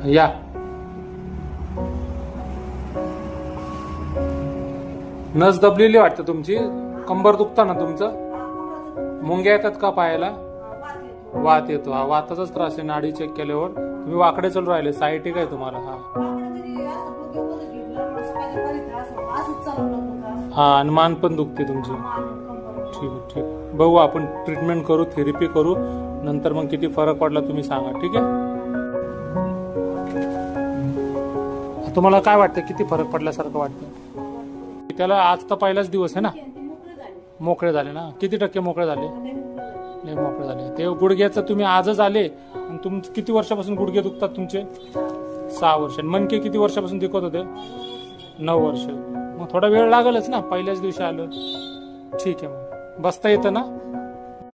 या नस दबलेली वाटतं तुमची, कंबर दुखता ना तुमचं, मुंग्या येतात का पायाला, वात येतो, हा वाताचाच त्रास आहे। नाडी चेक केल्यावर तुम्ही वाकडे चालू राहिले, सायटिक आहे तुम्हाला, हा आणि मान पण दुखते तुमची, ठीक आहे ठीक आहे, बघू आपण ट्रीटमेंट करू, थेरपी करू, नंतर मग किती फरक पडला तुम्ही सांगा, ठीक आहे। तुम्हाला काय वाटतं, किती फरक पडल्यासारखं वाटतं त्याला? आज तर पहिलाच दिवस आहे ना, मोकळे झाले ना, किती टक्के मोकळे झाले? नाही मोकळे झाले। ते गुडघ्याचं तुम्ही आजच आले, आणि तुमचे किती वर्षापासून गुडघे दुखतात तुमचे? 6 वर्ष। मनके किती वर्षापासून दुखत होते? 9 वर्ष। मग थोडा वेळ लागेलच ना, पहिल्याच दिवशी आलं, ठीक आहे। मग बसता येतं ना?